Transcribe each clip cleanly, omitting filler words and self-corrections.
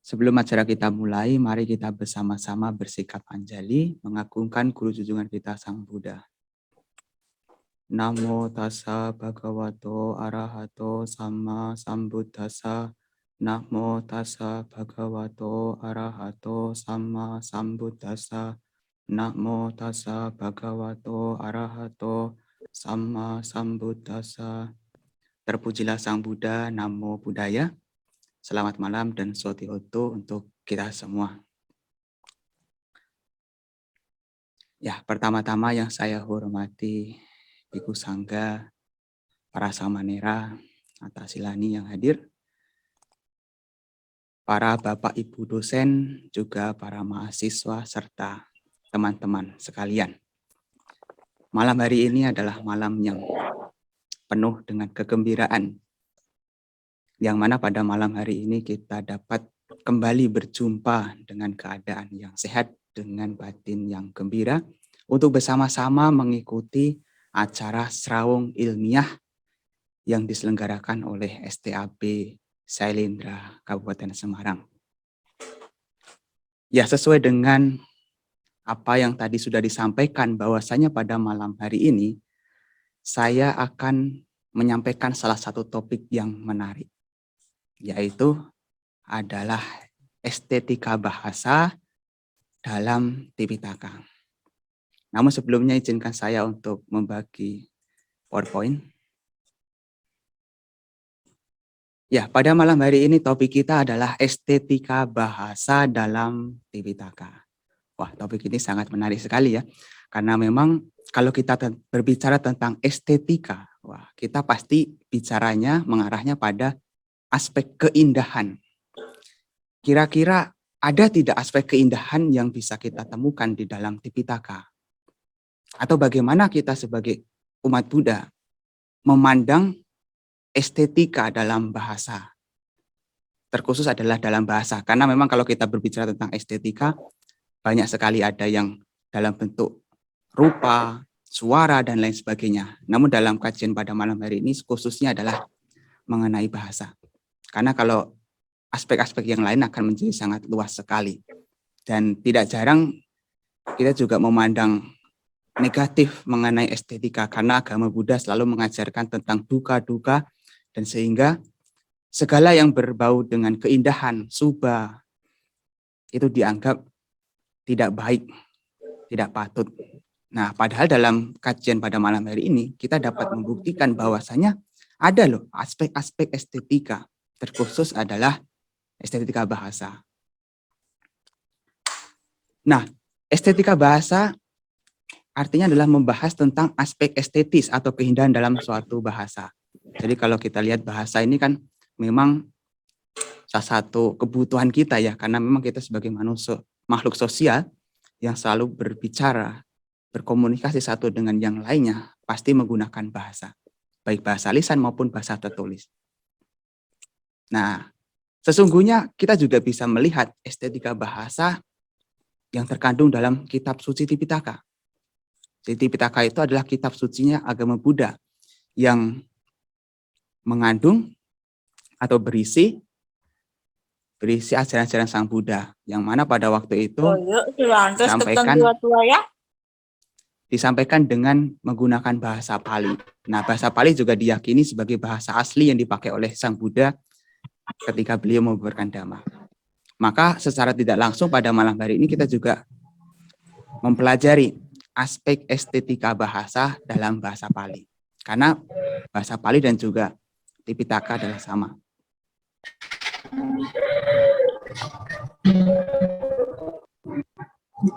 Sebelum acara kita mulai, mari kita bersama-sama bersikap anjali, mengagungkan guru junjungan kita Sang Buddha. Namo tassa bhagavato arahato sama sambuddhassa. Namo tassa bhagavato arahato sama sambuddhassa. Namo tassa bhagavato arahato sama sambuddhassa. Terpujilah Sang Buddha, Namo Buddhaya. Selamat malam dan Soti-Hotu untuk kita semua. Ya, pertama-tama yang saya hormati Biku Sangga, para samanera, Atasilani yang hadir, para Bapak Ibu dosen, juga para mahasiswa serta teman-teman sekalian. Malam hari ini adalah malam yang penuh dengan kegembiraan, yang mana pada malam hari ini kita dapat kembali berjumpa dengan keadaan yang sehat, dengan batin yang gembira, untuk bersama-sama mengikuti acara Serawung Ilmiah yang diselenggarakan oleh STAB Sailendra Kabupaten Semarang. Ya, sesuai dengan apa yang tadi sudah disampaikan, bahwasanya pada malam hari ini saya akan menyampaikan salah satu topik yang menarik, yaitu adalah estetika bahasa dalam Tipitaka. Namun sebelumnya izinkan saya untuk membagi PowerPoint. Ya, pada malam hari ini topik kita adalah estetika bahasa dalam Tipitaka. Wah, topik ini sangat menarik sekali ya. Karena memang kalau kita berbicara tentang estetika, wah, kita pasti bicaranya mengarahnya pada aspek keindahan. Kira-kira ada tidak aspek keindahan yang bisa kita temukan di dalam Tipitaka? Atau bagaimana kita sebagai umat Buddha memandang estetika dalam bahasa? Terkhusus adalah dalam bahasa. Karena memang kalau kita berbicara tentang estetika, banyak sekali ada yang dalam bentuk rupa, suara, dan lain sebagainya. Namun dalam kajian pada malam hari ini khususnya adalah mengenai bahasa. Karena kalau aspek-aspek yang lain akan menjadi sangat luas sekali. Dan tidak jarang kita juga memandang negatif mengenai estetika, karena agama Buddha selalu mengajarkan tentang duka-duka, dan sehingga segala yang berbau dengan keindahan, subha, itu dianggap tidak baik, tidak patut. Nah, padahal dalam kajian pada malam hari ini, kita dapat membuktikan bahwasanya ada loh aspek-aspek estetika, terkhusus adalah estetika bahasa. Nah, estetika bahasa artinya adalah membahas tentang aspek estetis atau keindahan dalam suatu bahasa. Jadi kalau kita lihat bahasa ini kan memang salah satu kebutuhan kita ya, karena memang kita sebagai manusia, makhluk sosial yang selalu berbicara, berkomunikasi satu dengan yang lainnya, pasti menggunakan bahasa, baik bahasa lisan maupun bahasa tertulis. Nah, sesungguhnya kita juga bisa melihat estetika bahasa yang terkandung dalam kitab suci Tipitaka. Jadi Tipitaka itu adalah kitab sucinya agama Buddha yang mengandung atau berisi ajaran-ajaran Sang Buddha, yang mana pada waktu itu disampaikan dengan menggunakan bahasa Pali. Nah, bahasa Pali juga diyakini sebagai bahasa asli yang dipakai oleh Sang Buddha ketika beliau membabarkan Dhamma. Maka secara tidak langsung pada malam hari ini kita juga mempelajari aspek estetika bahasa dalam bahasa Pali. Karena bahasa Pali dan juga Tipitaka adalah sama.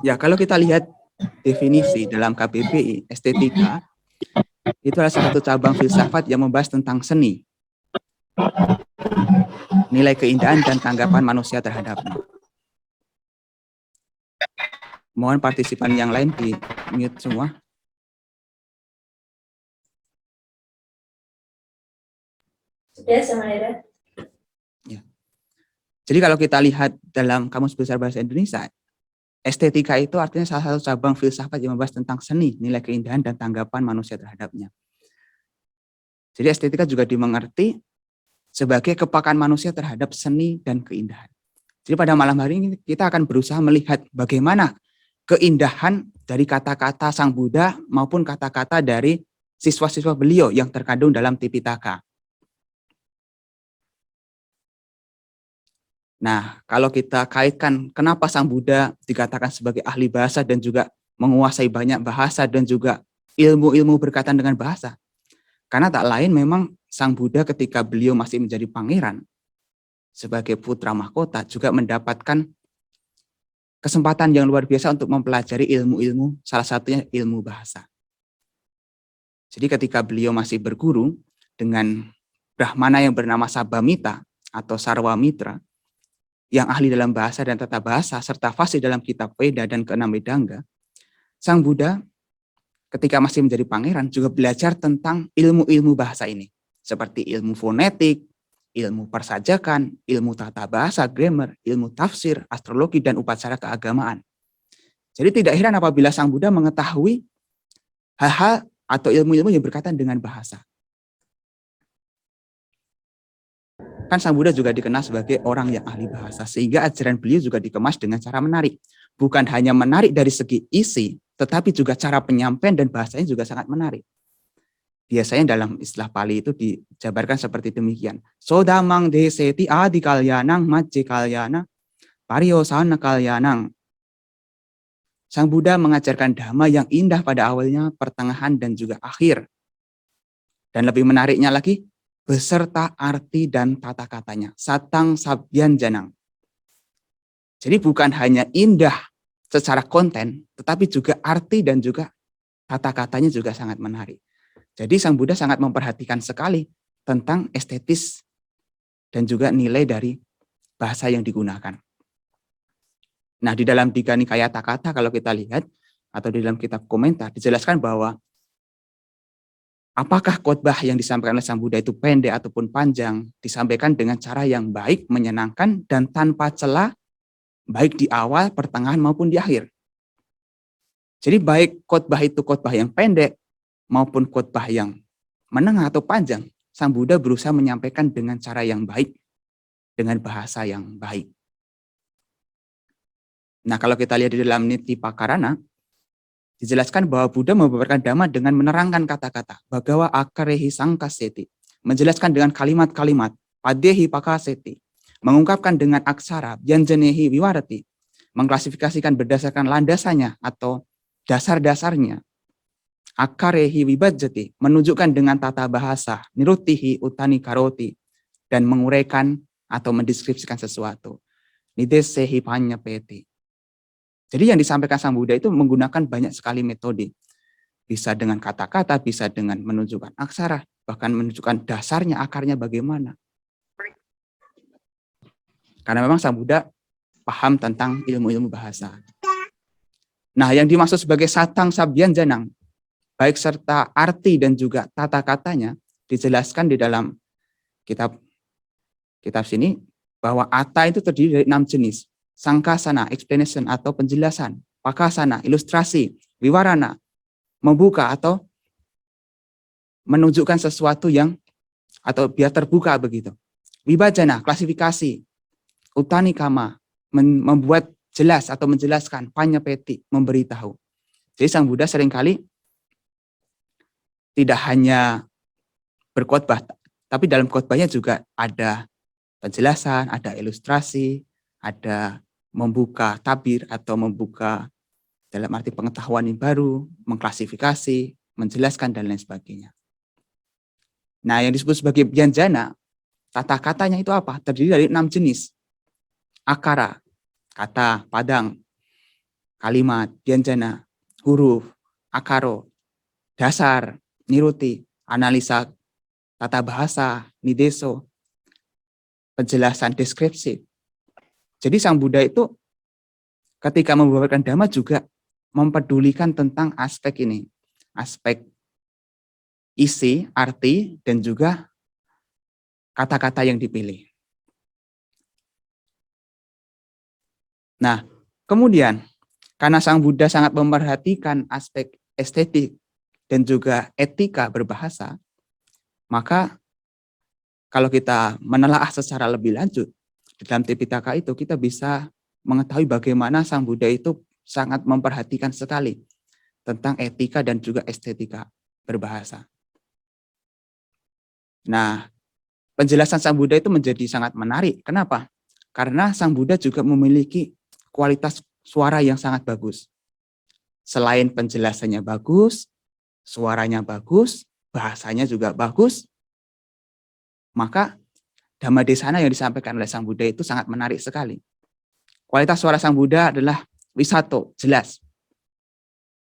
Ya, kalau kita lihat definisi dalam KBBI, estetika itu adalah salah satu cabang filsafat yang membahas tentang seni, nilai keindahan dan tanggapan manusia terhadapnya. Mohon partisipan yang lain di mute semua. Sudah, Samanera. Ya. Jadi kalau kita lihat dalam Kamus Besar Bahasa Indonesia, estetika itu artinya salah satu cabang filsafat yang membahas tentang seni, nilai keindahan dan tanggapan manusia terhadapnya. Jadi estetika juga dimengerti sebagai kepekaan manusia terhadap seni dan keindahan. Jadi pada malam hari ini kita akan berusaha melihat bagaimana keindahan dari kata-kata Sang Buddha maupun kata-kata dari siswa-siswa beliau yang terkandung dalam Tipitaka. Nah, kalau kita kaitkan kenapa Sang Buddha dikatakan sebagai ahli bahasa dan juga menguasai banyak bahasa dan juga ilmu-ilmu berkaitan dengan bahasa. Karena tak lain memang Sang Buddha ketika beliau masih menjadi pangeran sebagai putra mahkota juga mendapatkan kesempatan yang luar biasa untuk mempelajari ilmu-ilmu, salah satunya ilmu bahasa. Jadi ketika beliau masih berguru dengan Brahmana yang bernama Sabamita atau Sarwamitra, yang ahli dalam bahasa dan tata bahasa, serta fasih dalam kitab Veda dan keenam Vedanga, Sang Buddha ketika masih menjadi pangeran juga belajar tentang ilmu-ilmu bahasa ini, seperti ilmu fonetik, ilmu persajakan, ilmu tata bahasa, grammar, ilmu tafsir, astrologi, dan upacara keagamaan. Jadi tidak heran apabila Sang Buddha mengetahui hal-hal atau ilmu-ilmu yang berkaitan dengan bahasa. Kan Sang Buddha juga dikenal sebagai orang yang ahli bahasa, sehingga ajaran beliau juga dikemas dengan cara menarik. Bukan hanya menarik dari segi isi, tetapi juga cara penyampaian dan bahasanya juga sangat menarik. Biasanya dalam istilah Pali itu dijabarkan seperti demikian. Sodamang deseti adi kalyanang majje kalyana pariyosana kalyanang. Sang Buddha mengajarkan dhamma yang indah pada awalnya, pertengahan, dan juga akhir. Dan lebih menariknya lagi, beserta arti dan tata katanya. Satang sabyan janang. Jadi bukan hanya indah secara konten, tetapi juga arti dan juga tata katanya juga sangat menarik. Jadi Sang Buddha sangat memperhatikan sekali tentang estetis dan juga nilai dari bahasa yang digunakan. Nah, di dalam Digha Nikaya Takata kalau kita lihat, atau di dalam kitab komentar, dijelaskan bahwa apakah khotbah yang disampaikan oleh Sang Buddha itu pendek ataupun panjang, disampaikan dengan cara yang baik, menyenangkan, dan tanpa celah, baik di awal, pertengahan, maupun di akhir. Jadi baik khotbah itu khotbah yang pendek, maupun khotbah yang menengah atau panjang, Sang Buddha berusaha menyampaikan dengan cara yang baik, dengan bahasa yang baik. Nah, kalau kita lihat di dalam Nitipakarana, dijelaskan bahwa Buddha membabarkan dhamma dengan menerangkan kata-kata. Bhagawa akarehi sangkaseti. Menjelaskan dengan kalimat-kalimat. Padehi pakaseti. Mengungkapkan dengan aksara. Byanjanehi viwarati. Mengklasifikasikan berdasarkan landasannya atau dasar-dasarnya. Akarehi vibajati. Menunjukkan dengan tata bahasa. Nirutihi utani karoti. Dan menguraikan atau mendeskripsikan sesuatu. Nidesehi panyapeti. Jadi yang disampaikan Sang Buddha itu menggunakan banyak sekali metode. Bisa dengan kata-kata, bisa dengan menunjukkan aksara, bahkan menunjukkan dasarnya, akarnya bagaimana. Karena memang Sang Buddha paham tentang ilmu-ilmu bahasa. Nah, yang dimaksud sebagai satang sabyan janang, baik serta arti dan juga tata katanya, dijelaskan di dalam kitab sini, bahwa atta itu terdiri dari 6 jenis. Sangkasana, explanation atau penjelasan. Pakasana, ilustrasi. Viwarana, membuka atau menunjukkan sesuatu yang atau biar terbuka begitu. Vibajana, klasifikasi. Utanikama, membuat jelas atau menjelaskan. Panyapeti, memberitahu. Jadi Sang Buddha seringkali tidak hanya berkhotbah, tapi dalam khotbahnya juga ada penjelasan, ada ilustrasi, ada membuka tabir atau membuka dalam arti pengetahuan yang baru, mengklasifikasi, menjelaskan, dan lain sebagainya. Nah, yang disebut sebagai byanjana, kata-katanya itu apa? Terdiri dari 6 jenis. Akara, kata, padang, kalimat, byanjana, huruf, akaro, dasar, niruti, analisa tata bahasa, nideso, penjelasan deskripsi. Jadi Sang Buddha itu ketika membawakan dhamma juga mempedulikan tentang aspek ini. Aspek isi, arti, dan juga kata-kata yang dipilih. Nah, kemudian karena Sang Buddha sangat memperhatikan aspek estetik dan juga etika berbahasa, maka kalau kita menelaah secara lebih lanjut, dalam Tipitaka itu kita bisa mengetahui bagaimana Sang Buddha itu sangat memperhatikan sekali tentang etika dan juga estetika berbahasa. Nah, penjelasan Sang Buddha itu menjadi sangat menarik. Kenapa? Karena Sang Buddha juga memiliki kualitas suara yang sangat bagus. Selain penjelasannya bagus, suaranya bagus, bahasanya juga bagus, maka Dhammadesana yang disampaikan oleh Sang Buddha itu sangat menarik sekali. Kualitas suara Sang Buddha adalah wisato, jelas.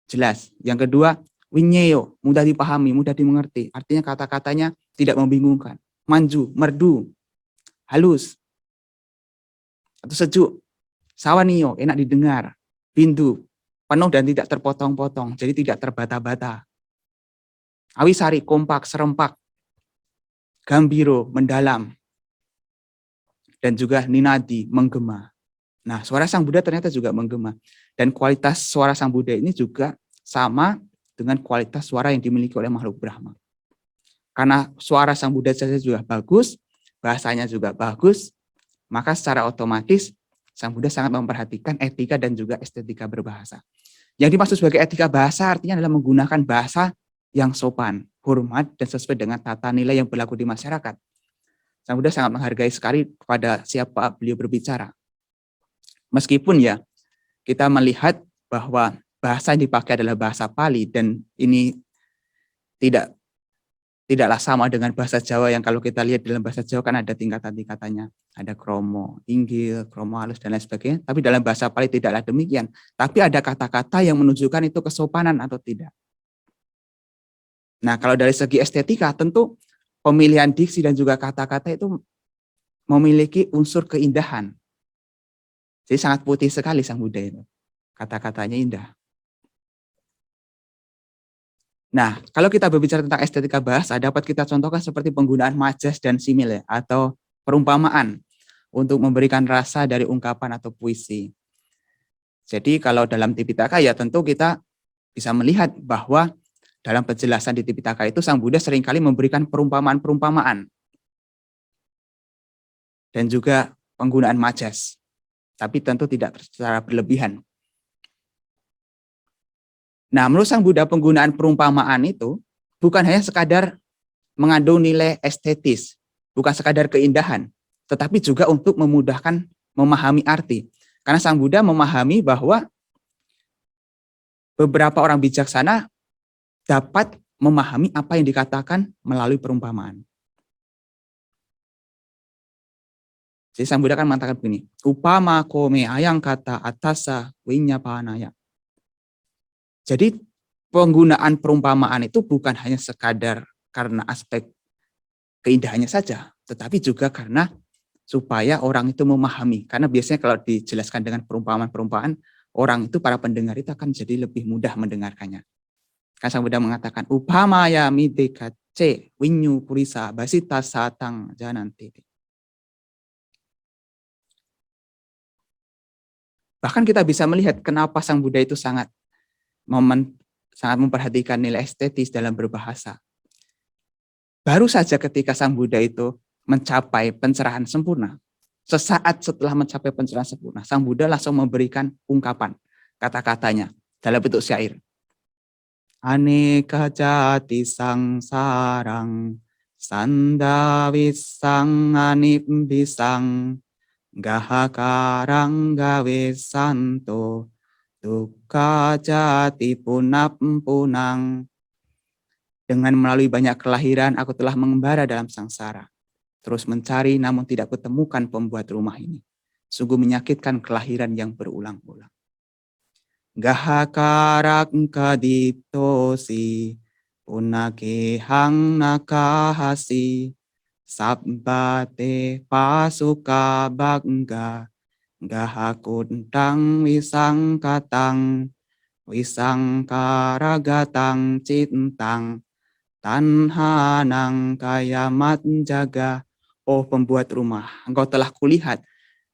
Jelas. Yang kedua, winyeyo, mudah dipahami, mudah dimengerti. Artinya kata-katanya tidak membingungkan. Manju, merdu, halus, atau sejuk. Sawaniyo, enak didengar. Bindu, penuh dan tidak terpotong-potong, jadi tidak terbata-bata. Awisari, kompak, serempak. Gambiro, mendalam. Dan juga ninadi, menggema. Nah, suara Sang Buddha ternyata juga menggema. Dan kualitas suara Sang Buddha ini juga sama dengan kualitas suara yang dimiliki oleh makhluk Brahma. Karena suara Sang Buddha saja juga bagus, bahasanya juga bagus, maka secara otomatis Sang Buddha sangat memperhatikan etika dan juga estetika berbahasa. Yang dimaksud sebagai etika bahasa artinya adalah menggunakan bahasa yang sopan, hormat, dan sesuai dengan tata nilai yang berlaku di masyarakat. Sang Buddha sangat menghargai sekali kepada siapa beliau berbicara. Meskipun ya, kita melihat bahwa bahasa yang dipakai adalah bahasa Pali dan ini tidaklah sama dengan bahasa Jawa yang kalau kita lihat dalam bahasa Jawa kan ada tingkatan-tingkatannya. Ada kromo, inggil, kromo halus, dan lain sebagainya. Tapi dalam bahasa Pali tidaklah demikian. Tapi ada kata-kata yang menunjukkan itu kesopanan atau tidak. Nah, kalau dari segi estetika, tentu pemilihan diksi dan juga kata-kata itu memiliki unsur keindahan. Jadi sangat putih sekali Sang Buddha itu. Kata-katanya indah. Nah, kalau kita berbicara tentang estetika bahasa, dapat kita contohkan seperti penggunaan majas dan simile atau perumpamaan untuk memberikan rasa dari ungkapan atau puisi. Jadi kalau dalam Tipitaka ya tentu kita bisa melihat bahwa dalam penjelasan di Tipitaka itu Sang Buddha seringkali memberikan perumpamaan-perumpamaan dan juga penggunaan majas. Tapi tentu tidak secara berlebihan. Nah, menurut Sang Buddha penggunaan perumpamaan itu bukan hanya sekadar mengandung nilai estetis, bukan sekadar keindahan, tetapi juga untuk memudahkan memahami arti. Karena Sang Buddha memahami bahwa beberapa orang bijaksana dapat memahami apa yang dikatakan melalui perumpamaan. Jadi Sang Buddha kan mengatakan begini, upama kome ayang kata atasa winyapanaya. Jadi penggunaan perumpamaan itu bukan hanya sekadar karena aspek keindahannya saja, tetapi juga karena supaya orang itu memahami. Karena biasanya kalau dijelaskan dengan perumpamaan-perumpamaan, orang itu, para pendengar itu akan jadi lebih mudah mendengarkannya. Kan Sang Buddha mengatakan, upamaya midekace winyu purisa basita satang jananti. Bahkan kita bisa melihat kenapa Sang Buddha itu sangat memperhatikan nilai estetis dalam berbahasa. Baru saja ketika Sang Buddha itu mencapai pencerahan sempurna, sesaat setelah mencapai pencerahan sempurna, Sang Buddha langsung memberikan ungkapan, kata-katanya dalam bentuk syair. Aneka jati sangsarang, sandawisang anibisang, gahakarang gawe santo, dukkha jati punap-punang. Dengan melalui banyak kelahiran, aku telah mengembara dalam sangsara. Terus mencari namun tidak kutemukan pembuat rumah ini. Sungguh menyakitkan kelahiran yang berulang-ulang. Gahakarak kadiptosi, punakehang nakahasi, sabbate pasuka bangga, gahakuntang wisangkatang, wisangkaragatang cintang, tanhanang kayamat jaga. Oh pembuat rumah, engkau telah kulihat,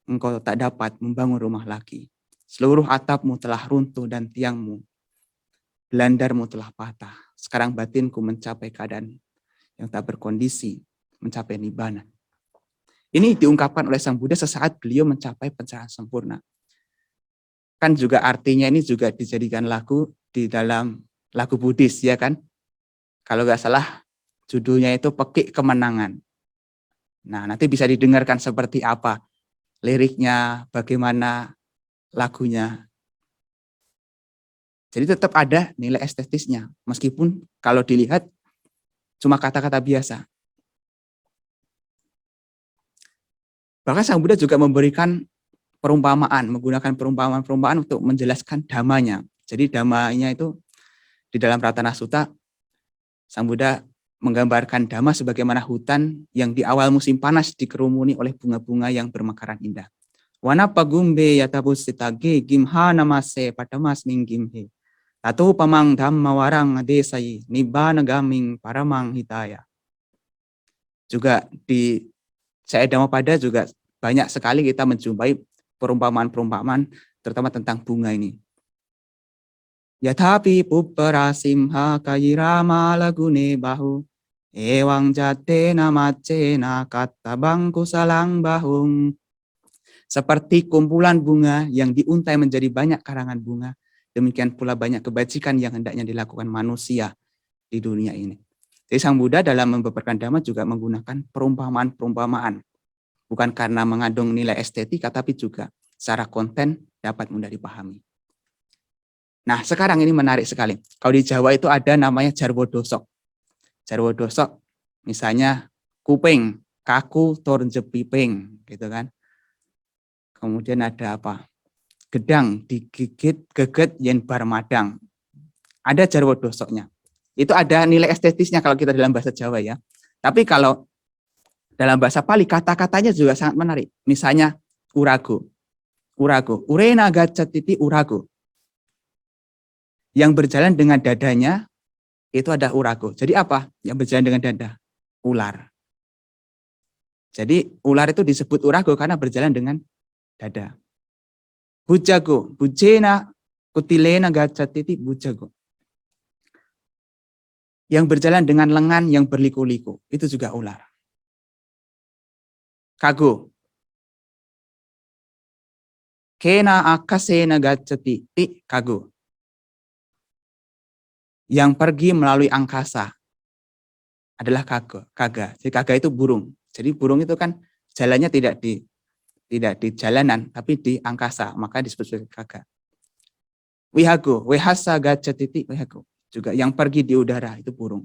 engkau tak dapat membangun rumah lagi. Seluruh atapmu telah runtuh dan tiangmu, belandarmu telah patah. Sekarang batinku mencapai keadaan yang tak berkondisi, mencapai nibbana. Ini diungkapkan oleh Sang Buddha sesaat beliau mencapai pencerahan sempurna. Kan juga artinya ini juga dijadikan lagu di dalam lagu Buddhis, ya kan? Kalau nggak salah judulnya itu Pekik Kemenangan. Nah, nanti bisa didengarkan seperti apa liriknya, bagaimana lagunya. Jadi tetap ada nilai estetisnya, meskipun kalau dilihat cuma kata-kata biasa. Bahkan Sang Buddha juga memberikan perumpamaan, menggunakan perumpamaan-perumpamaan untuk menjelaskan dhamanya. Jadi dhamanya itu di dalam Ratana Sutta, Sang Buddha menggambarkan dhamma sebagaimana hutan yang di awal musim panas dikerumuni oleh bunga-bunga yang bermekaran indah. Wana pagumbe yatabusitage gimha namase padamas minggimhe. Tato pamang dhamma warang adesai nibbana gaming paramang hitaya. Juga di Saya Dhammapada juga banyak sekali kita menjumpai perumpamaan-perumpamaan terutama tentang bunga ini. Yathapi pupparasimha kayirama lagune bahu ewang jate namacena kattabang kusalang bahung. Seperti kumpulan bunga yang diuntai menjadi banyak karangan bunga, demikian pula banyak kebajikan yang hendaknya dilakukan manusia di dunia ini. Jadi Sang Buddha dalam membeberkan dhamma juga menggunakan perumpamaan-perumpamaan. Bukan karena mengandung nilai estetika, tapi juga secara konten dapat mudah dipahami. Nah, sekarang ini menarik sekali. Kalau di Jawa itu ada namanya jarwo dosok. Jarwo dosok, misalnya kuping, kaku, tor jepiping, gitu kan. Kemudian ada apa? Gedang, digigit, geget, yen bar madang. Ada jarwo dosoknya. Itu ada nilai estetisnya kalau kita dalam bahasa Jawa ya. Tapi kalau dalam bahasa Pali, kata-katanya juga sangat menarik. Misalnya, urago. Urago. Urena gacatiti urago. Yang berjalan dengan dadanya, itu ada urago. Jadi apa? Yang berjalan dengan dada? Ular. Jadi ular itu disebut urago karena berjalan dengan dada. Bujago. Bujena kutilena gacatiti bujago. Yang berjalan dengan lengan yang berliku-liku. Itu juga ular. Kago. Kena akasena gacatiti kago. Yang pergi melalui angkasa adalah kaga. Jadi kaga itu burung. Jadi burung itu kan jalannya tidak di jalanan, tapi di angkasa, maka disebut sebagai kaga. Wihago, wehasa gacatiti wihago. Juga yang pergi di udara itu burung.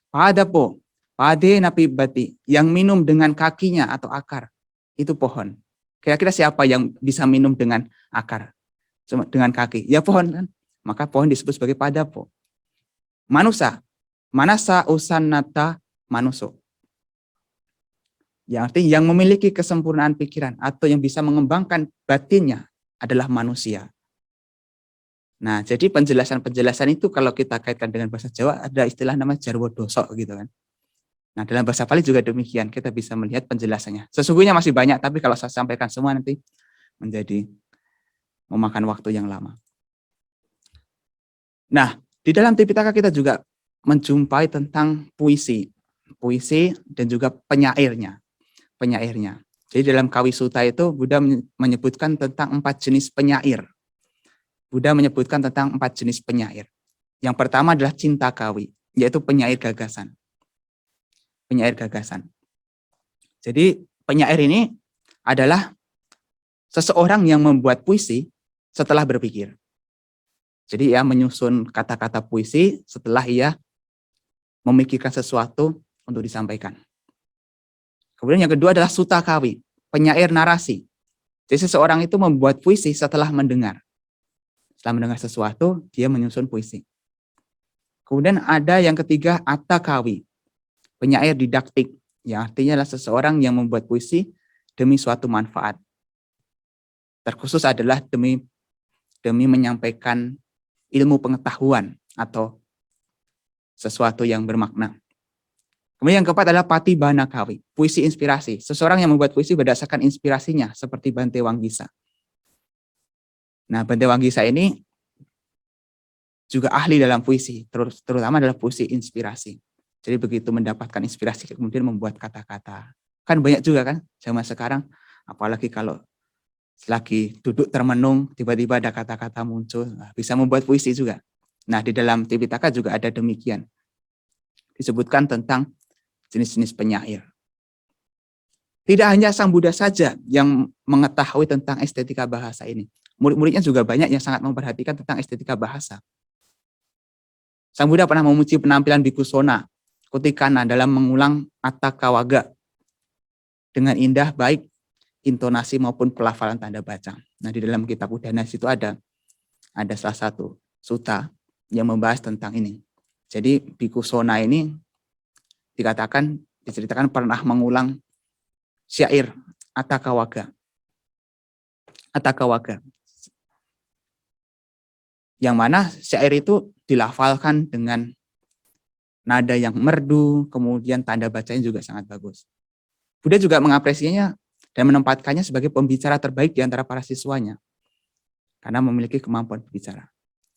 Padapo, pade napibati, yang minum dengan kakinya atau akar, itu pohon. Kira-kira siapa yang bisa minum dengan akar? Cuma dengan kaki. Ya pohon kan. Maka pohon disebut sebagai padapo. Manusa, manasa usanata manuso. Yang artinya yang memiliki kesempurnaan pikiran atau yang bisa mengembangkan batinnya adalah manusia. Nah, jadi penjelasan-penjelasan itu kalau kita kaitkan dengan bahasa Jawa ada istilah nama jarwo dosok gitu kan. Nah, dalam bahasa Pali juga demikian, kita bisa melihat penjelasannya. Sesungguhnya masih banyak, tapi kalau saya sampaikan semua nanti menjadi memakan waktu yang lama. Nah, di dalam Tipitaka kita juga menjumpai tentang puisi dan juga penyairnya. Jadi dalam Kawi Sutta itu Buddha menyebutkan tentang 4 jenis penyair. Buddha menyebutkan tentang 4 jenis penyair. Yang pertama adalah cinta kawi, yaitu penyair gagasan. Penyair gagasan. Jadi penyair ini adalah seseorang yang membuat puisi setelah berpikir. Jadi ia menyusun kata-kata puisi setelah ia memikirkan sesuatu untuk disampaikan. Kemudian yang kedua adalah sutta kawi, penyair narasi. Jadi seseorang itu membuat puisi setelah mendengar. Setelah mendengar sesuatu, dia menyusun puisi. Kemudian ada yang ketiga, atta kawi, penyair didaktik, yang artinya adalah seseorang yang membuat puisi demi suatu manfaat. Terkhusus adalah demi menyampaikan ilmu pengetahuan atau sesuatu yang bermakna. Kemudian yang keempat adalah patibana kawi, puisi inspirasi. Seseorang yang membuat puisi berdasarkan inspirasinya, seperti Bante Wanggisa. Nah, Bante Wanggisa ini juga ahli dalam puisi, terutama dalam puisi inspirasi. Jadi begitu mendapatkan inspirasi, kemudian membuat kata-kata Kan banyak juga kan zaman sekarang, apalagi kalau lagi duduk termenung, tiba-tiba ada kata-kata muncul, bisa membuat puisi juga. Nah, di dalam Tipitaka juga ada demikian. Disebutkan tentang jenis-jenis penyair. Tidak hanya Sang Buddha saja yang mengetahui tentang estetika bahasa ini. Murid-muridnya juga banyak yang sangat memperhatikan tentang estetika bahasa. Sang Buddha pernah memuji penampilan Bhikkhu Sona Kutikana dalam mengulang Attakawaga dengan indah baik intonasi maupun pelafalan tanda baca. Nah, di dalam kitab Udana itu ada salah satu sutta yang membahas tentang ini. Jadi Bhikkhu Sona ini diceritakan pernah mengulang syair Attakawaga. Yang mana syair itu dilafalkan dengan nada yang merdu, kemudian tanda bacanya juga sangat bagus. Buddha juga mengapresiasinya dan menempatkannya sebagai pembicara terbaik di antara para siswanya. Karena memiliki kemampuan berbicara.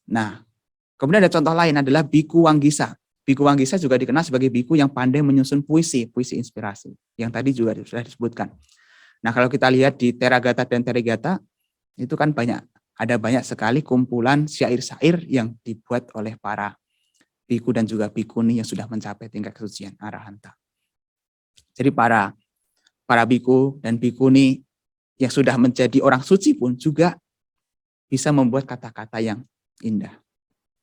Nah, kemudian ada contoh lain adalah Bhikkhu Wanggisa. Bhikkhu Wanggisa juga dikenal sebagai bhikkhu yang pandai menyusun puisi inspirasi. Yang tadi juga sudah disebutkan. Nah, kalau kita lihat di Theragata dan Therigatha, itu kan ada banyak sekali kumpulan syair-syair yang dibuat oleh para bhikkhu dan juga bhikkhuni yang sudah mencapai tingkat kesucian arahanta. Jadi para bhikkhu dan bhikkhuni yang sudah menjadi orang suci pun juga bisa membuat kata-kata yang indah.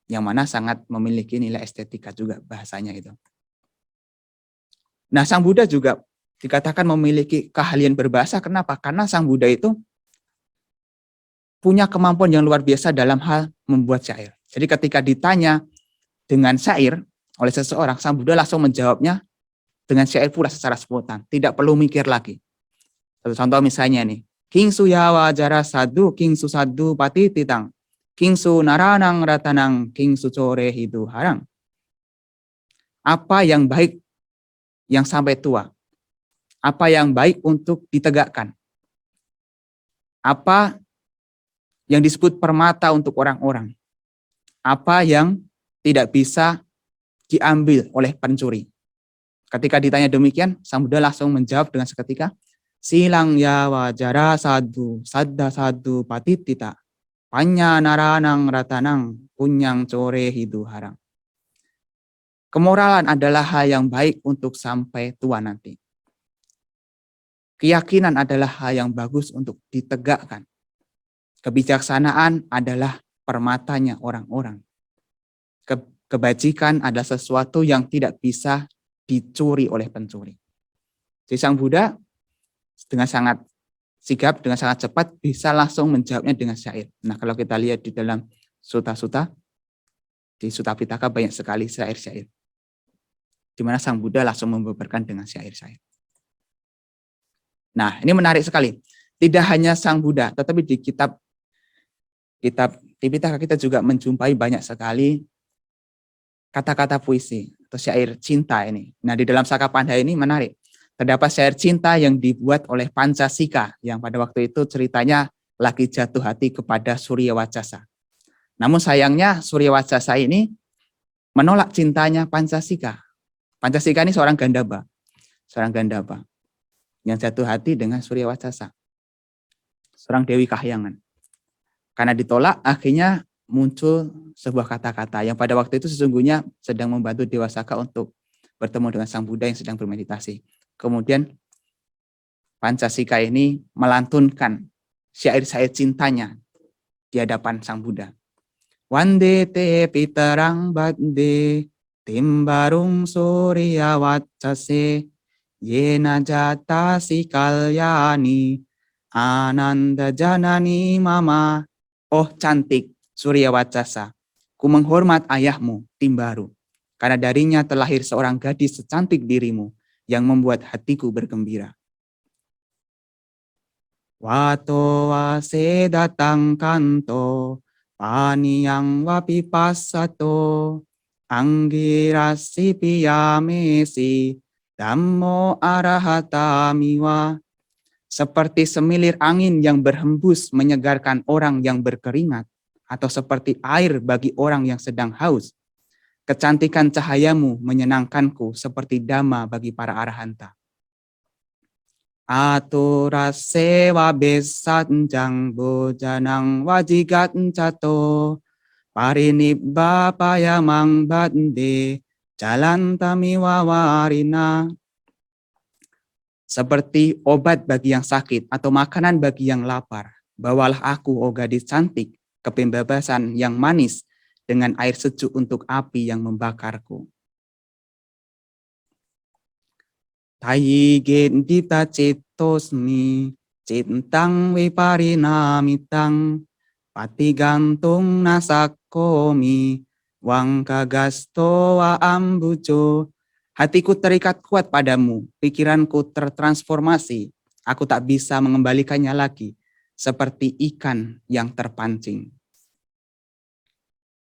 Yang mana sangat memiliki nilai estetika juga bahasanya itu. Nah, Sang Buddha juga dikatakan memiliki keahlian berbahasa. Kenapa? Karena Sang Buddha itu punya kemampuan yang luar biasa dalam hal membuat syair. Jadi ketika ditanya dengan syair oleh seseorang, Sang Buddha langsung menjawabnya dengan syair pula secara spontan. Tidak perlu mikir lagi. Satu contoh misalnya nih. Kingsu yawa jara sadu, kingsu sadu pati titang. Kingsu naranang ratanang, kingsu core hidu harang. Apa yang baik yang sampai tua? Apa yang baik untuk ditegakkan? Apa yang disebut permata untuk orang-orang? Apa yang tidak bisa diambil oleh pencuri? Ketika ditanya demikian, Sang Buddha langsung menjawab dengan seketika, silang yawa jara sadu, sadda sadu patitita, panya naranang ratanang, punyang core hidu harang. Kemoralan adalah hal yang baik untuk sampai tua nanti. Keyakinan adalah hal yang bagus untuk ditegakkan. Kebijaksanaan adalah permatanya orang-orang. Kebajikan adalah sesuatu yang tidak bisa dicuri oleh pencuri. Jadi Sang Buddha dengan sangat sigap, dengan sangat cepat bisa langsung menjawabnya dengan syair. Nah, kalau kita lihat di dalam sutta-sutta, di Sutta Pitaka banyak sekali syair-syair. Di mana Sang Buddha langsung membeberkan dengan syair-syair. Nah, ini menarik sekali. Tidak hanya Sang Buddha, tetapi di kitab Tipitaka kita juga menjumpai banyak sekali kata-kata puisi atau syair cinta ini. Nah, di dalam Sakapanda ini menarik. Terdapat syair cinta yang dibuat oleh Pancasika, yang pada waktu itu ceritanya lagi jatuh hati kepada Suryawacasa. Namun sayangnya Suryawacasa ini menolak cintanya Pancasika. Pancasika ini seorang Gandhaba yang jatuh hati dengan Suryawacasa, seorang Dewi Kahyangan. Karena ditolak, akhirnya muncul sebuah kata-kata yang pada waktu itu sesungguhnya sedang membantu Dewa Saka untuk bertemu dengan Sang Buddha yang sedang bermeditasi. Kemudian Pancasika ini melantunkan syair-syair cintanya di hadapan Sang Buddha. Wande te piterang bade timbarung suryawacase yena jatasi kalyani ananda janani mama. Oh cantik Suryawacasa, ku menghormat ayahmu Timbaru, karena darinya terlahir seorang gadis secantik dirimu yang membuat hatiku bergembira. Wato wase datang kanto, paniyang wapipasato, anggirasi piyamesi, dammo arahata miwa. Seperti semilir angin yang berhembus menyegarkan orang yang berkeringat, atau seperti air bagi orang yang sedang haus. Kecantikan cahayamu menyenangkanku seperti dhamma bagi para arahanta. Aturasewa besanjang bojanang wajigat cato parinibbapaya mang bande jalan tamiwa warina. Seperti obat bagi yang sakit atau makanan bagi yang lapar. Bawalah aku, oh gadis cantik, ke pembebasan yang manis dengan air sejuk untuk api yang membakarku. Tayi gendita citosmi, cintang wiparinamitang, pati gantung nasakomi, wang kagasto wa ambujo. Hatiku terikat kuat padamu, pikiranku tertransformasi, aku tak bisa mengembalikannya lagi, seperti ikan yang terpancing.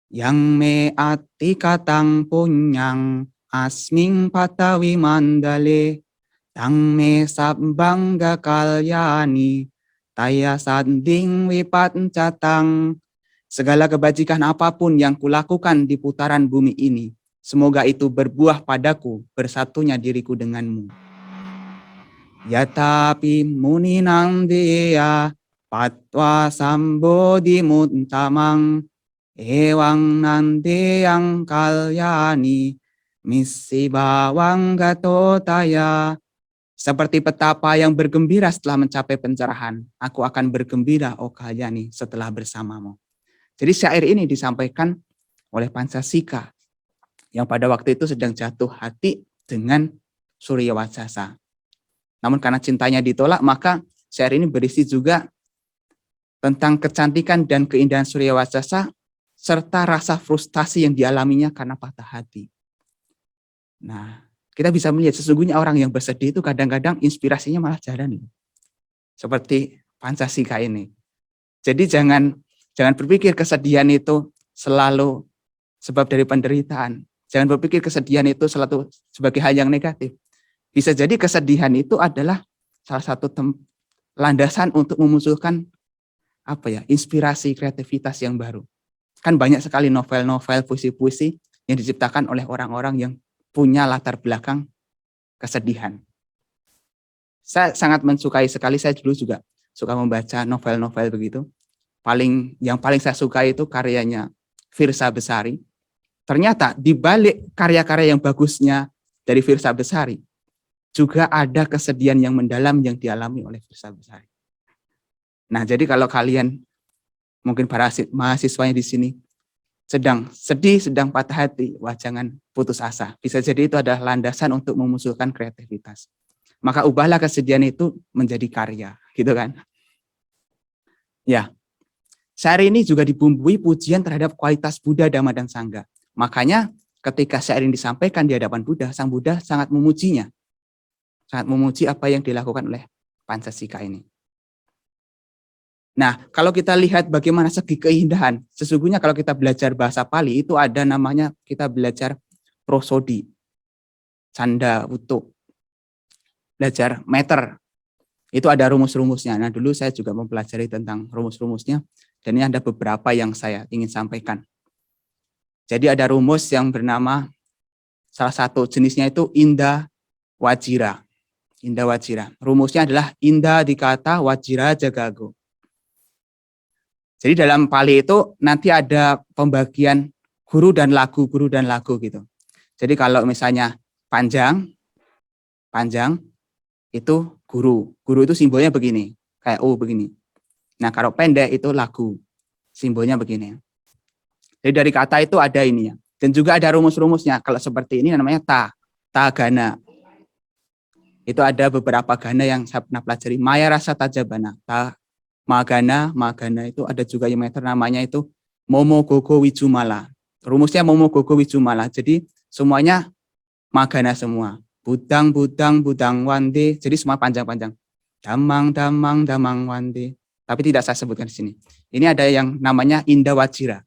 Yang me ati katang punyang, asming patawi mandale, tang me sabangga kalyani, taya sanding wipat catang. Segala kebajikan apapun yang kulakukan di putaran bumi ini, semoga itu berbuah padaku, bersatunya diriku denganmu. Yatapi muninang dia, patwa sambodi muntamang, ewang nandeyang kalyani, misi bawang gatotaya. Seperti petapa yang bergembira setelah mencapai pencerahan, aku akan bergembira, oh kalyani, setelah bersamamu. Jadi syair ini disampaikan oleh Pancasika yang pada waktu itu sedang jatuh hati dengan Suryawacasa. Namun karena cintanya ditolak, maka syair ini berisi juga tentang kecantikan dan keindahan Suryawacasa serta rasa frustasi yang dialaminya karena patah hati. Nah, kita bisa melihat sesungguhnya orang yang bersedih itu kadang-kadang inspirasinya malah jalan. Seperti Pancasika ini. Jadi jangan berpikir kesedihan itu selalu sebab dari penderitaan. Jangan berpikir kesedihan itu selalu sebagai hal yang negatif. Bisa jadi kesedihan itu adalah salah satu landasan untuk memunculkan inspirasi kreativitas yang baru. Kan banyak sekali novel-novel, puisi-puisi yang diciptakan oleh orang-orang yang punya latar belakang kesedihan. Saya sangat mensukai sekali, saya dulu juga suka membaca novel-novel begitu. Yang paling saya suka itu karyanya Firsa Besari. Ternyata di balik karya-karya yang bagusnya dari Firsa Besari, juga ada kesedihan yang mendalam yang dialami oleh Firsa Besari. Nah, jadi kalau kalian mungkin para mahasiswanya di sini sedang sedih, sedang patah hati, wah jangan putus asa. Bisa jadi itu adalah landasan untuk memunculkan kreativitas. Maka ubahlah kesedihan itu menjadi karya, gitu kan? Ya. Syair ini juga dibumbui pujian terhadap kualitas Buddha, Dhamma, dan Sangha. Makanya ketika syair ini disampaikan di hadapan Buddha, Sang Buddha sangat memujinya. Sangat memuji apa yang dilakukan oleh Pancasika ini. Nah, kalau kita lihat bagaimana segi keindahan, sesungguhnya kalau kita belajar bahasa Pali, itu ada namanya kita belajar prosodi, canda, utuk, belajar meter. Itu ada rumus-rumusnya. Nah, dulu saya juga mempelajari tentang rumus-rumusnya. Dan ini ada beberapa yang saya ingin sampaikan. Jadi ada rumus yang bernama, salah satu jenisnya itu indah wajira. Indah wajira. Rumusnya adalah indah dikata wajira jagago. Jadi dalam Pali itu nanti ada pembagian guru dan lagu gitu. Jadi kalau misalnya panjang itu guru. Guru itu simbolnya begini, kayak U begini. Nah, kalau pendek itu lagu, simbolnya begini. Jadi dari kata itu ada ini ya. Dan juga ada rumus-rumusnya. Kalau seperti ini namanya ta gana. Itu ada beberapa gana yang saya pernah pelajari. Maya rasa tajabana. Ta magana itu ada juga yang meter namanya itu momo gogo wijumala. Rumusnya momo gogo wijumala. Jadi semuanya magana semua. Budang wande. Jadi semua panjang-panjang. Damang wande. Tapi tidak saya sebutkan di sini. Ini ada yang namanya indah wajira.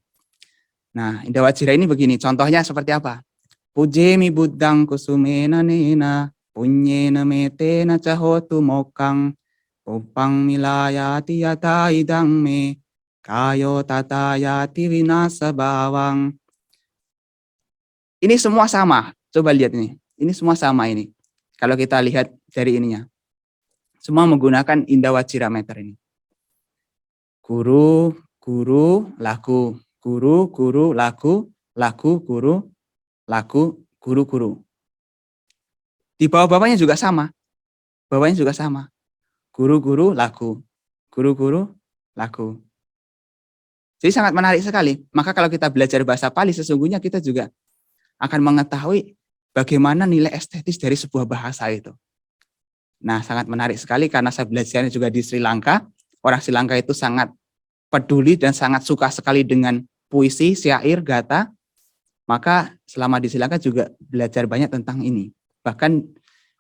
Nah, indah wajira ini begini. Contohnya seperti apa? Pujemi budang kusumena nena, punyena metena cahotu mokang, upang milayati yata idang me, kayo tatayati winasa bawang. Ini semua sama. Coba lihat ini. Ini semua sama ini. Kalau kita lihat dari ininya. Semua menggunakan Indawajira meter ini. Guru, guru, lagu. Guru, guru, lagu. Lagu, guru, lagu, guru, guru. Di bawah-bawahnya juga sama. Bawahnya juga sama. Guru, guru, lagu. Guru, guru, lagu. Jadi sangat menarik sekali. Maka kalau kita belajar bahasa Pali, sesungguhnya kita juga akan mengetahui bagaimana nilai estetis dari sebuah bahasa itu. Nah, sangat menarik sekali karena saya belajarnya juga di Sri Lanka. Orang Sri Lanka itu sangat peduli dan sangat suka sekali dengan puisi, syair, gata. Maka selama di Sri Lanka juga belajar banyak tentang ini. Bahkan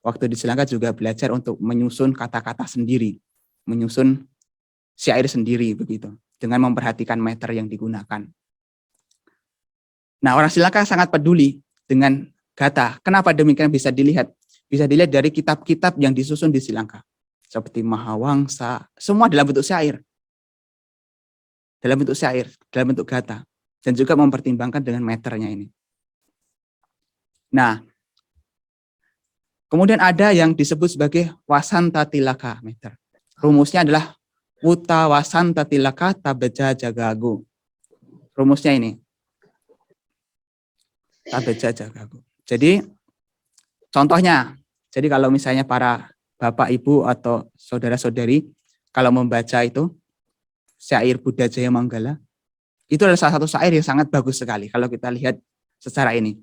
waktu di Sri Lanka juga belajar untuk menyusun kata-kata sendiri, menyusun syair sendiri begitu, dengan memperhatikan meter yang digunakan. Nah, orang Sri Lanka sangat peduli dengan gata. Kenapa demikian bisa dilihat? Bisa dilihat dari kitab-kitab yang disusun di Sri Lanka. Seperti Mahawangsa, semua dalam bentuk syair. Dalam bentuk syair, dalam bentuk gata. Dan juga mempertimbangkan dengan meternya ini. Nah, kemudian ada yang disebut sebagai Wasanta Tilaka meter. Rumusnya adalah Wuta Wasanta Tilaka Tabeja Jagagu. Rumusnya ini. Tabeja Jagagu. Jadi, contohnya, jadi kalau misalnya para bapak, ibu, atau saudara-saudari, kalau membaca itu, syair Buddha Jaya Manggala, itu adalah salah satu syair yang sangat bagus sekali. Kalau kita lihat secara ini.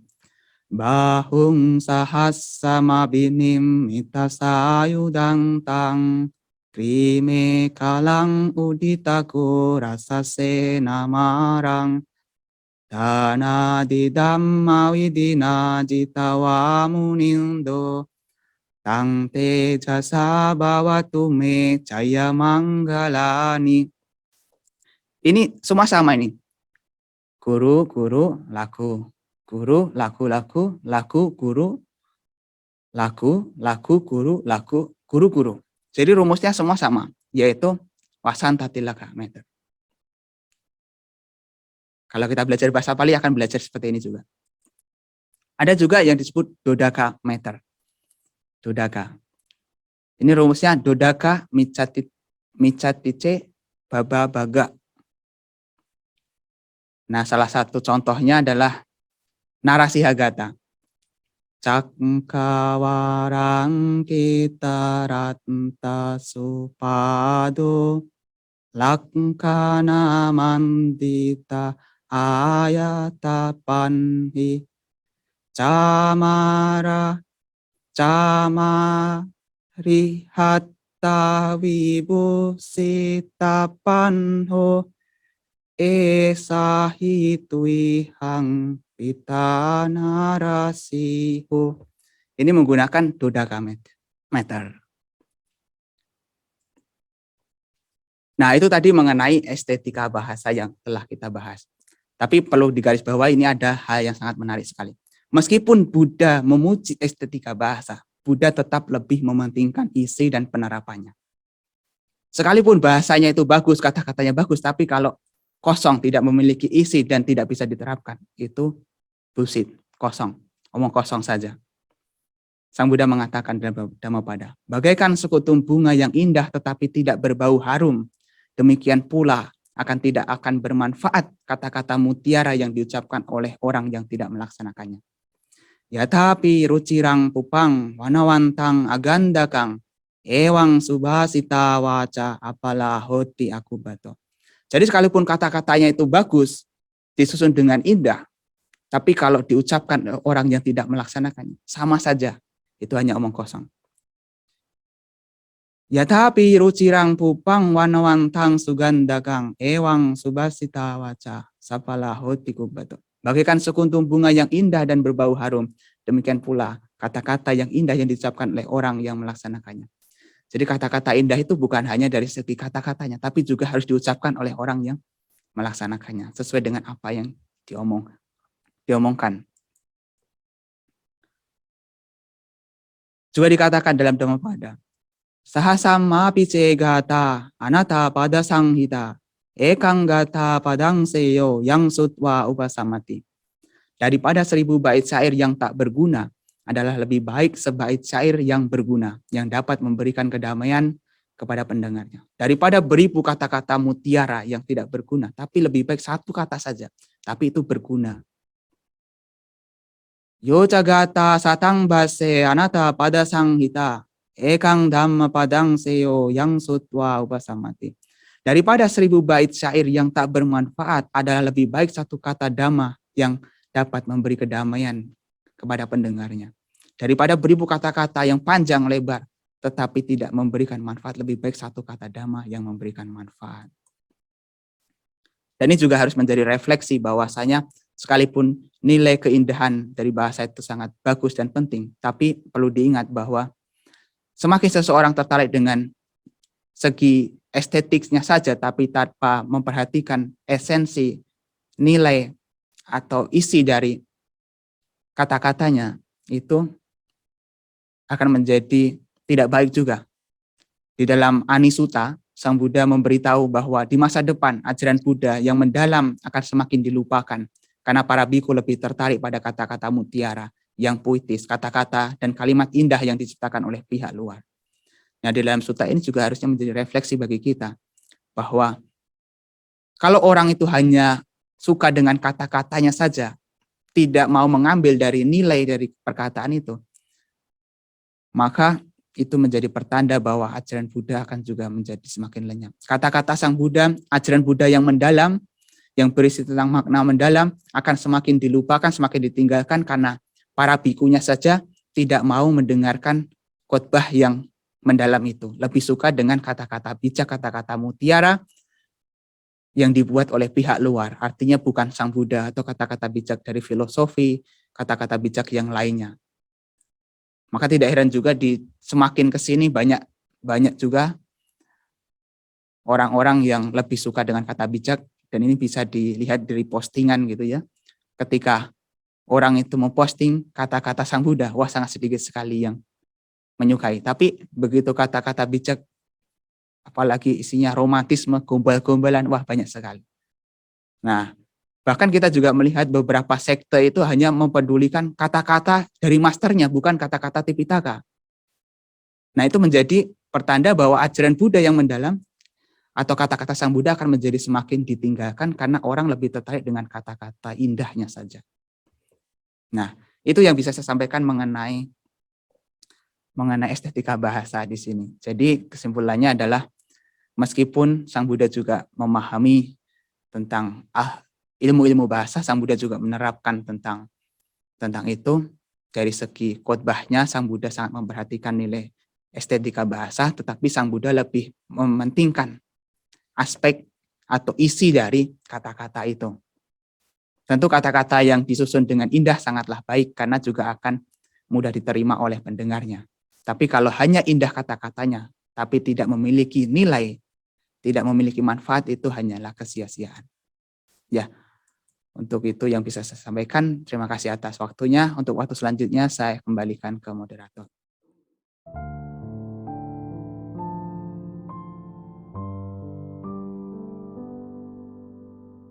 Bahung sahasama binim mitasayudang tang, krime kalang uditaku rasase namarang, dana didamma widina jitawa munindo, tang te jasa bawatu me jaya manggalani. Ini semua sama ini. Guru, guru, lagu. Guru, lagu, lagu, lagu, guru, lagu, lagu, guru, lagu, guru, guru. Jadi rumusnya semua sama, yaitu Wasanta Tilaka meter. Kalau kita belajar bahasa Pali akan belajar seperti ini juga. Ada juga yang disebut Dodaka meter. Dodaka. Ini rumusnya Dodaka micatice baba baga. Nah, salah satu contohnya adalah Narasihagata. Cakkawarang kita ratanta supado lakkana mandita ayatapanhi camara camarihatta vibusitapanho esahituihang pita narasiho. Ini menggunakan Dodaka meter. Nah, itu tadi mengenai estetika bahasa yang telah kita bahas. Tapi perlu digarisbawahi ini ada hal yang sangat menarik sekali. Meskipun Buddha memuji estetika bahasa, Buddha tetap lebih mementingkan isi dan penerapannya. Sekalipun bahasanya itu bagus, kata-katanya bagus, tapi kalau kosong, tidak memiliki isi dan tidak bisa diterapkan, itu bullshit, kosong, omong kosong saja. Sang Buddha mengatakan dalam Dhammapada, bagaikan sekutum bunga yang indah tetapi tidak berbau harum, demikian pula tidak akan bermanfaat kata-kata mutiara yang diucapkan oleh orang yang tidak melaksanakannya. Yatapi rucirang pupang wanawantang agandakang ewang subhasita waca apalah hoti akubato. Jadi sekalipun kata-katanya itu bagus, disusun dengan indah, tapi kalau diucapkan oleh orang yang tidak melaksanakannya, sama saja. Itu hanya omong kosong. Yatapi rucirang pupang wanawantang sugandagang ewang subhasita waca sapala hoti kubato. Bagaikan sekuntum bunga yang indah dan berbau harum, demikian pula kata-kata yang indah yang diucapkan oleh orang yang melaksanakannya. Jadi kata-kata indah itu bukan hanya dari segi kata-katanya, tapi juga harus diucapkan oleh orang yang melaksanakannya, sesuai dengan apa yang diomongkan. Juga dikatakan dalam Dhammapada, sahasama pice gata anata pada sanghita ekang gata padang seyo yang sutwa upasamati. Daripada 1000 bait syair yang tak berguna, adalah lebih baik sebait syair yang berguna, yang dapat memberikan kedamaian kepada pendengarnya. Daripada beribu kata-kata mutiara yang tidak berguna, tapi lebih baik satu kata saja, tapi itu berguna. Yo jagata satang base anata pada sang hita, ekang dhamma padang seyo yang sutwa upasamati. Daripada 1000 bait syair yang tak bermanfaat adalah lebih baik satu kata dhamma yang dapat memberi kedamaian kepada pendengarnya. Daripada beribu kata-kata yang panjang lebar tetapi tidak memberikan manfaat, lebih baik satu kata dhamma yang memberikan manfaat. Dan ini juga harus menjadi refleksi bahwasanya sekalipun nilai keindahan dari bahasa itu sangat bagus dan penting, tapi perlu diingat bahwa semakin seseorang tertarik dengan segi estetiknya saja, tapi tanpa memperhatikan esensi, nilai, atau isi dari kata-katanya, itu akan menjadi tidak baik juga. Di dalam Anisutta, Sang Buddha memberitahu bahwa di masa depan ajaran Buddha yang mendalam akan semakin dilupakan, karena para biku lebih tertarik pada kata-kata mutiara yang puitis, kata-kata dan kalimat indah yang diciptakan oleh pihak luar. Nah, di dalam sutta ini juga harusnya menjadi refleksi bagi kita bahwa kalau orang itu hanya suka dengan kata-katanya saja, tidak mau mengambil dari nilai dari perkataan itu, maka itu menjadi pertanda bahwa ajaran Buddha akan juga menjadi semakin lenyap. Kata-kata Sang Buddha, ajaran Buddha yang mendalam, yang berisi tentang makna mendalam, akan semakin dilupakan, semakin ditinggalkan karena para bikunya saja tidak mau mendengarkan khotbah yang mendalam itu. Lebih suka dengan kata-kata bijak, kata-kata mutiara yang dibuat oleh pihak luar. Artinya bukan Sang Buddha atau kata-kata bijak dari filosofi, kata-kata bijak yang lainnya. Maka tidak heran juga di semakin ke sini banyak juga orang-orang yang lebih suka dengan kata bijak, dan ini bisa dilihat dari postingan gitu ya. Ketika orang itu memposting kata-kata Sang Buddha, wah sangat sedikit sekali yang menyukai. Tapi begitu kata-kata bijak, apalagi isinya romantisme, gombal-gombalan, wah banyak sekali. Nah, bahkan kita juga melihat beberapa sekte itu hanya mempedulikan kata-kata dari masternya, bukan kata-kata Tipitaka. Nah, itu menjadi pertanda bahwa ajaran Buddha yang mendalam atau kata-kata Sang Buddha akan menjadi semakin ditinggalkan karena orang lebih tertarik dengan kata-kata indahnya saja. Nah, itu yang bisa saya sampaikan mengenai estetika bahasa di sini. Jadi kesimpulannya adalah meskipun Sang Buddha juga memahami tentang ilmu-ilmu bahasa, Sang Buddha juga menerapkan tentang itu. Dari segi khotbahnya, Sang Buddha sangat memperhatikan nilai estetika bahasa, tetapi Sang Buddha lebih mementingkan aspek atau isi dari kata-kata itu. Tentu kata-kata yang disusun dengan indah sangatlah baik karena juga akan mudah diterima oleh pendengarnya. Tapi kalau hanya indah kata-katanya, tapi tidak memiliki nilai, tidak memiliki manfaat, itu hanyalah kesia-siaan. Ya, untuk itu yang bisa saya sampaikan. Terima kasih atas waktunya. Untuk waktu selanjutnya saya kembalikan ke moderator.